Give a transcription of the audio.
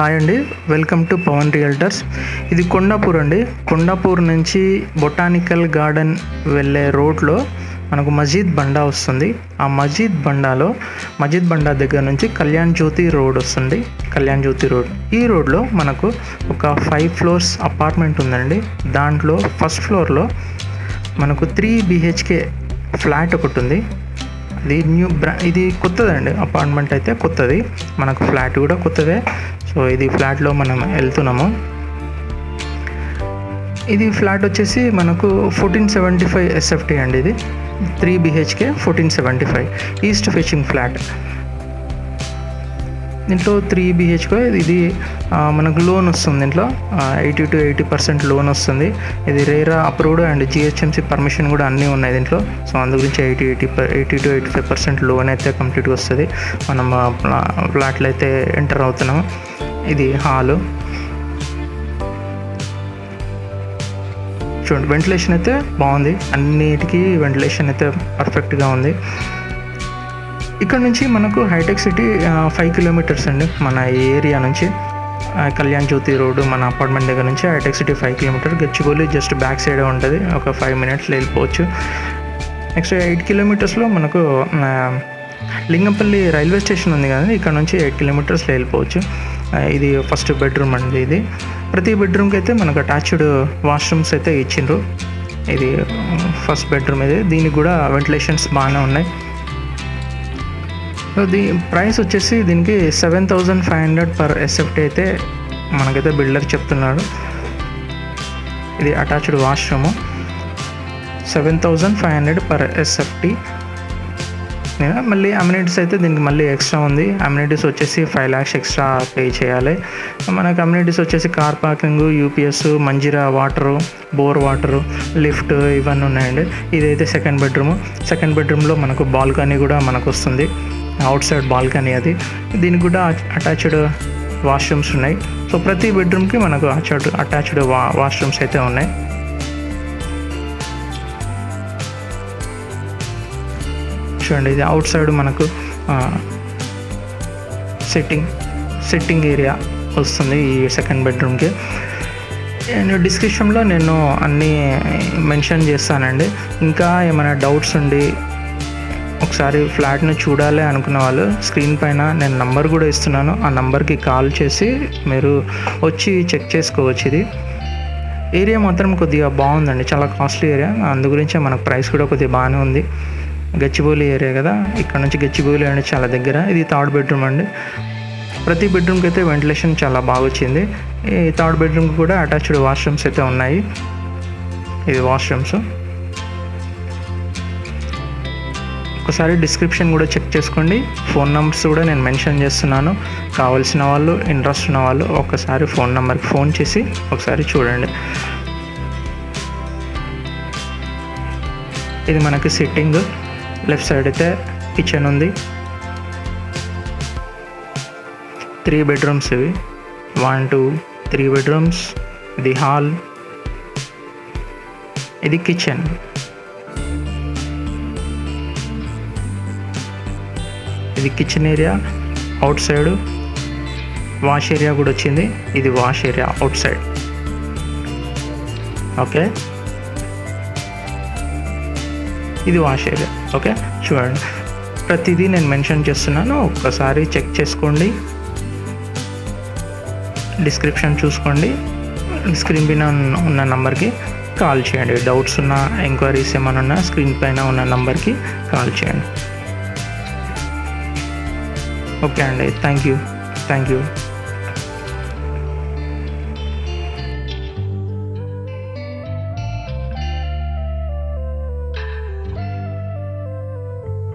Hi అండి, welcome to Pawan realtors. ఇది కొండాపూర్ అండి. కొండాపూర్ నుంచి బొటానికల్ గార్డెన్ వెళ్ళే రోడ్లో మనకు మజీద్ బండా వస్తుంది. ఆ మజీద్ బండా దగ్గర నుంచి కళ్యాణ్ జ్యోతి రోడ్ వస్తుంది. కళ్యాణ్ జ్యోతి రోడ్, ఈ రోడ్లో మనకు ఒక 5 ఫ్లోర్స్ అపార్ట్మెంట్ ఉందండి. దాంట్లో ఫస్ట్ ఫ్లోర్లో మనకు 3 BHK ఫ్లాట్ ఒకటి ఉంది. ఇది కొత్తదండి. అపార్ట్మెంట్ అయితే కొత్తది, మనకు ఫ్లాట్ కూడా కొత్తదే. సో ఇది ఫ్లాట్లో మనం వెళ్తున్నాము. ఇది ఫ్లాట్ వచ్చేసి మనకు 1475 SFT అండి. ఇది 3 BHK 1475 ఈస్ట్ ఫేసింగ్ ఫ్లాట్. దీంట్లో 3 BHK ఇది మనకు లోన్ వస్తుంది. దీంట్లో 80 to 80% లోన్ వస్తుంది. ఇది RERA approved and GHMC permission కూడా అన్నీ ఉన్నాయి దీంట్లో. సో అందు గురించి 80 to 85% లోన్ అయితే కంప్లీట్గా వస్తుంది. మనం ఫ్లాట్లో అయితే ఎంటర్ అవుతున్నాము. ఇది హాలు చూడండి. వెంటిలేషన్ అయితే బాగుంది, అన్నిటికీ వెంటిలేషన్ అయితే పర్ఫెక్ట్గా ఉంది. ఇక్కడ నుంచి మనకు హైటెక్ సిటీ 5 కిలోమీటర్స్ అండి. మన ఏరియా నుంచి కళ్యాణ్ జ్యోతి రోడ్డు మన అపార్ట్మెంట్ దగ్గర నుంచి Hitec City 5 kilometre. Gachibowli just back సైడే ఉంటుంది, ఒక 5 minutesలో వెళ్ళిపోవచ్చు. నెక్స్ట్ 8 కిలోమీటర్స్లో మనకు లింగంపల్లి రైల్వే స్టేషన్ ఉంది కదా, ఇక్కడ నుంచి 8 కిలోమీటర్స్లో వెళ్ళిపోవచ్చు. ఇది ఫస్ట్ బెడ్రూమ్ అండి. ఇది ప్రతి బెడ్రూమ్కి అయితే మనకు అటాచ్డ్ వాష్రూమ్స్ అయితే ఇచ్చిండ్రు. ఇది ఫస్ట్ బెడ్రూమ్. ఇది దీనికి కూడా వెంటిలేషన్స్ బాగానే ఉన్నాయి. ప్రైస్ వచ్చేసి దీనికి 7500 per SFT అయితే మనకైతే బిల్డర్ చెప్తున్నాడు. ఇది అటాచ్డ్ వాష్రూము 7500 per SFT. మళ్ళీ అమ్యూనిటీస్ అయితే దీనికి మళ్ళీ ఎక్స్ట్రా ఉంది. అమ్యూనిటీస్ వచ్చేసి 5 lakhs ఎక్స్ట్రా పే చేయాలి. మనకు అమ్యూనిటీస్ వచ్చేసి car parking, UPS, Manjira water, bore water, lift ఇవన్నీ ఉన్నాయండి. ఇదైతే సెకండ్ బెడ్రూమ్లో మనకు బాల్కనీ కూడా మనకు వస్తుంది. అవుట్ సైడ్ బాల్కనీ అది. దీనికి కూడా అటాచ్డ్ వాష్రూమ్స్ ఉన్నాయి. సో ప్రతి బెడ్రూమ్కి మనకు అటాచ్డ్ వాష్రూమ్స్ అయితే ఉన్నాయి. చూడండి, ఇది అవుట్ సైడ్ మనకు సిట్టింగ్ ఏరియా వస్తుంది ఈ సెకండ్ బెడ్రూమ్కి. డిస్క్రిప్షన్లో నేను అన్నీ మెన్షన్ చేస్తానండి. ఇంకా ఏమైనా డౌట్స్ ఉండి ఒకసారి ఫ్లాట్ను చూడాలి అనుకున్న వాళ్ళు స్క్రీన్ పైన నేను నంబర్ కూడా ఇస్తున్నాను. ఆ నంబర్కి కాల్ చేసి మీరు వచ్చి చెక్ చేసుకోవచ్చు. ఇది ఏరియా మాత్రం కొద్దిగా బాగుందండి, చాలా కాస్ట్లీ ఏరియా. అందు గురించే మనకు ప్రైస్ కూడా కొద్దిగా బాగానే ఉంది. గచ్చిబౌలి ఏరియా కదా, ఇక్కడ నుంచి గచ్చిబౌలి అనేది చాలా దగ్గర. ఇది థర్డ్ బెడ్రూమ్ అండి. ప్రతి బెడ్రూమ్కి అయితే వెంటిలేషన్ చాలా బాగా వచ్చింది. ఈ థర్డ్ బెడ్రూమ్కి కూడా అటాచ్డ్ వాష్రూమ్స్ అయితే ఉన్నాయి. ఇది వాష్రూమ్స్. ఒకసారి డిస్క్రిప్షన్ కూడా చెక్ చేసుకోండి. ఫోన్ నెంబర్స్ కూడా నేను మెన్షన్ చేస్తున్నాను. కావాల్సిన వాళ్ళు, ఇంట్రెస్ట్ ఉన్న వాళ్ళు ఒకసారి ఫోన్ నెంబర్కి ఫోన్ చేసి ఒకసారి చూడండి. ఇది మనకి సిట్టింగ్. లెఫ్ట్ సైడ్ అయితే కిచెన్ ఉంది. 3 bedrooms ఇవి. 1 2 3 bedrooms. ఇది హాల్, ఇది కిచెన్. ఇది kitchen area. Out side wash area కూడా వచ్చింది. ఇది wash area out side. Okay, ఇది వాష్ ఏరియా. ఓకే, చూడండి, ప్రతిదీ నేను మెన్షన్ చేస్తున్నాను. ఒక్కసారి చెక్ చేసుకోండి, డిస్క్రిప్షన్ చూసుకోండి. స్క్రీన్ పైన ఉన్న నెంబర్కి కాల్ చేయండి. డౌట్స్ ఉన్నా, ఎంక్వైరీస్ ఏమైనా ఉన్నా స్క్రీన్ పైన ఉన్న నెంబర్కి కాల్ చేయండి. ఓకే అండి, థ్యాంక్ యూ.